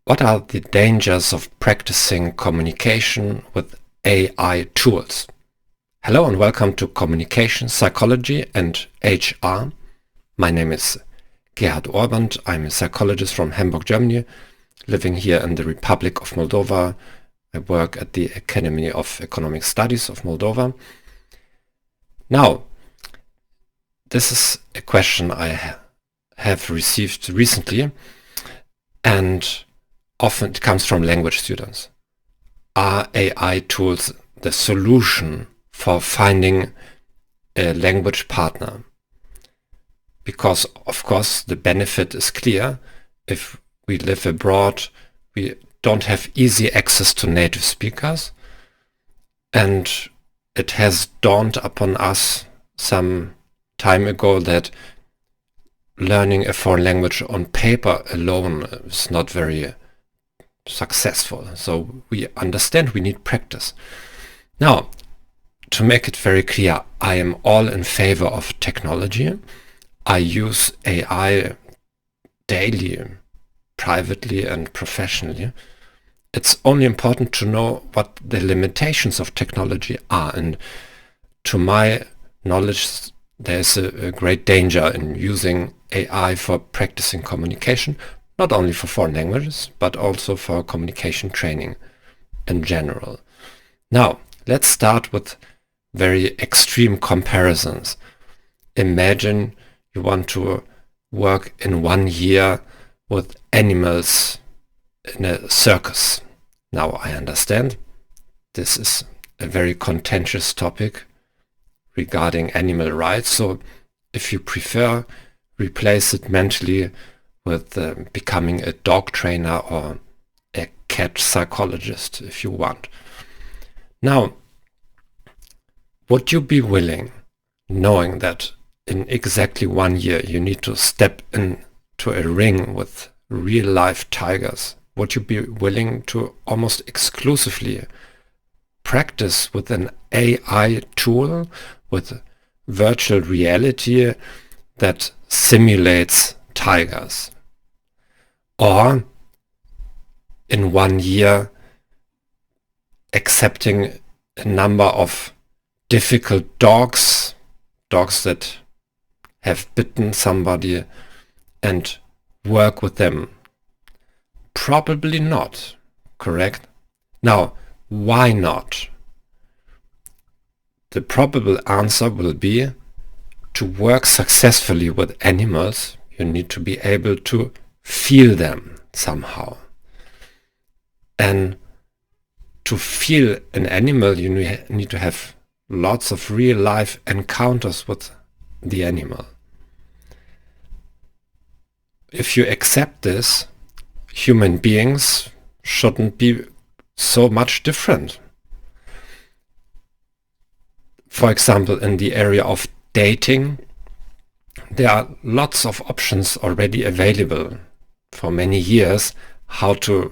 What are the dangers of practicing communication with AI tools? Hello and welcome to Communication, Psychology and HR. My name is Gerhard. I'm a psychologist from Hamburg, Germany, living here in the Republic of Moldova. I work at the Academy of Economic Studies of Moldova. Now, this is a question I have received recently, and often it comes from language students. Are AI tools the solution for finding a language partner? Because, of course, the benefit is clear. If we live abroad, we don't have easy access to native speakers, and it has dawned upon us some time ago that learning a foreign language on paper alone is not very successful. So we understand we need practice. Now, to make it very clear, I am all in favor of technology. I use AI daily, privately and professionally. It's only important to know what the limitations of technology are, and to my knowledge there's a great danger in using AI for practicing communication, not only for foreign languages, but also for communication training in general. Now, let's start with very extreme comparisons. Imagine you want to work in 1 year with animals in a circus. Now, I understand this is a very contentious topic regarding animal rights, so if you prefer, replace it mentally with becoming a dog trainer or a cat psychologist if you want. Now, would you be willing, knowing that in exactly 1 year you need to step into a ring with real life tigers, would you be willing to almost exclusively practice with an AI tool, with virtual reality that simulates tigers? Or in 1 year accepting a number of difficult dogs that have bitten somebody, and work with them? Probably not, correct? Now, why not? The probable answer will be, to work successfully with animals, you need to be able to feel them somehow. And to feel an animal, you need to have lots of real life encounters with the animal. If you accept this, human beings shouldn't be so much different. For example, in the area of dating, there are lots of options already available for many years how to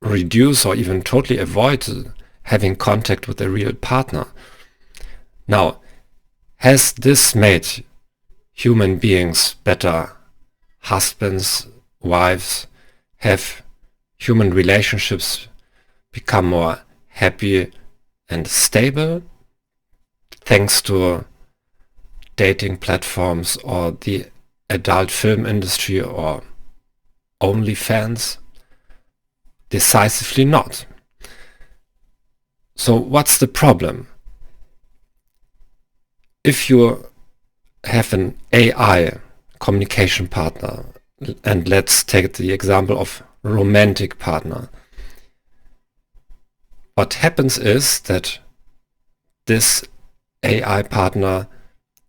reduce or even totally avoid having contact with a real partner. Now, has this made human beings better husbands, wives? Have human relationships become more happy and stable thanks to dating platforms or the adult film industry or OnlyFans? Decisively not. So what's the problem? If you have an AI communication partner, and let's take the example of romantic partner, what happens is that this AI partner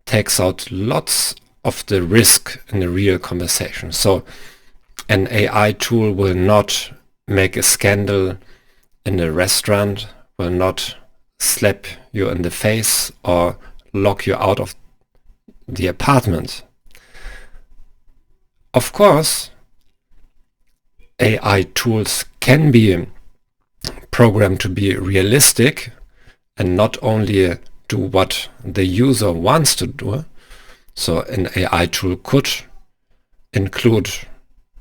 takes out lots of the risk in a real conversation. So an AI tool will not make a scandal in a restaurant, will not slap you in the face or lock you out of the apartment. Of course, AI tools can be programmed to be realistic and not only do what the user wants to do. So an AI tool could include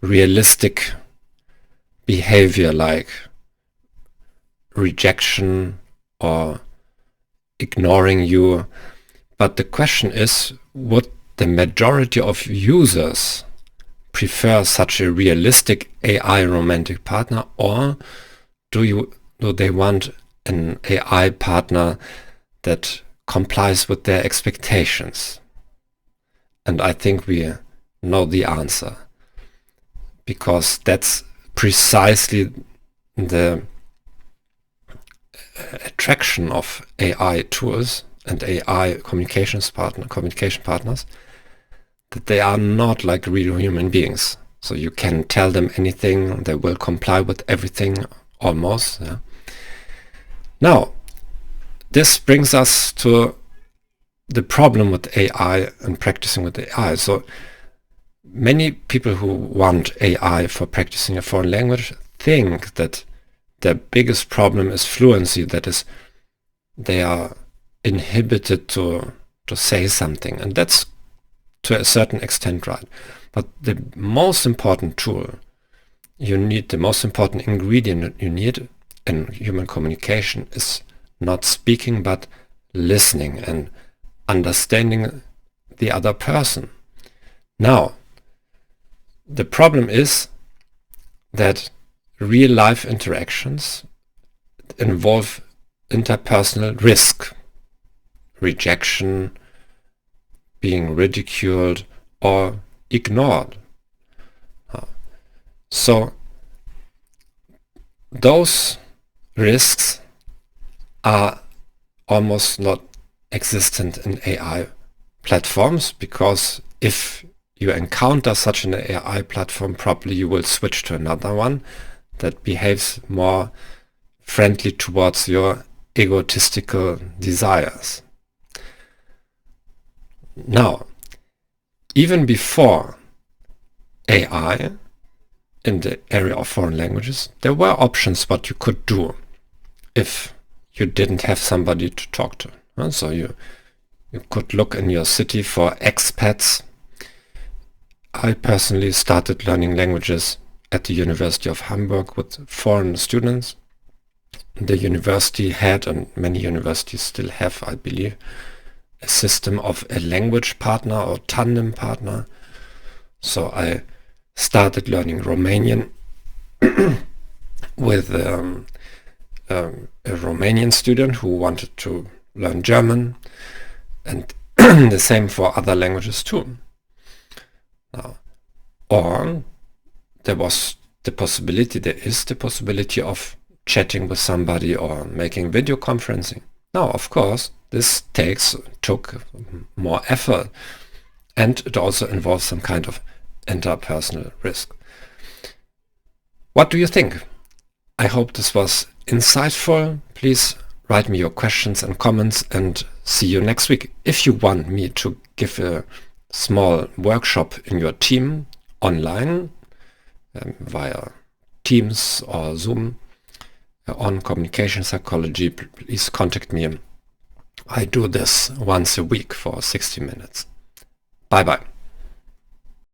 realistic behavior like rejection or ignoring you. But the question is, would the majority of users prefer such a realistic AI romantic partner, or do they want an AI partner that complies with their expectations? And I think we know the answer, because that's precisely the attraction of AI tools and AI communication partners, that they are not like real human beings. So you can tell them anything, they will comply with everything almost. Yeah? Now, this brings us to the problem with AI and practicing with AI. So many people who want AI for practicing a foreign language think that their biggest problem is fluency, that is, they are inhibited to say something, and that's to a certain extent right. But the most important tool you need, the most important ingredient you need in human communication is not speaking, but listening and understanding the other person. Now, the problem is that real life interactions involve interpersonal risk, rejection, being ridiculed or ignored. So those risks are almost not existent in AI platforms, because if you encounter such an AI platform, probably you will switch to another one that behaves more friendly towards your egotistical desires. Now, even before AI in the area of foreign languages, there were options what you could do if you didn't have somebody to talk to. So you could look in your city for expats. I personally started learning languages at the University of Hamburg with foreign students. The university had, and many universities still have, I believe, a system of a language partner or tandem partner. So I started learning Romanian with a Romanian student who wanted to learn German, and the same for other languages too. Now, or there is the possibility of chatting with somebody or making video conferencing. Now, of course, this took more effort, and it also involves some kind of interpersonal risk. What do you think? I hope this was insightful. Please write me your questions and comments, and see you next week. If you want me to give a small workshop in your team online via Teams or Zoom on communication psychology, please contact me. I do this once a week for 60 minutes. Bye bye.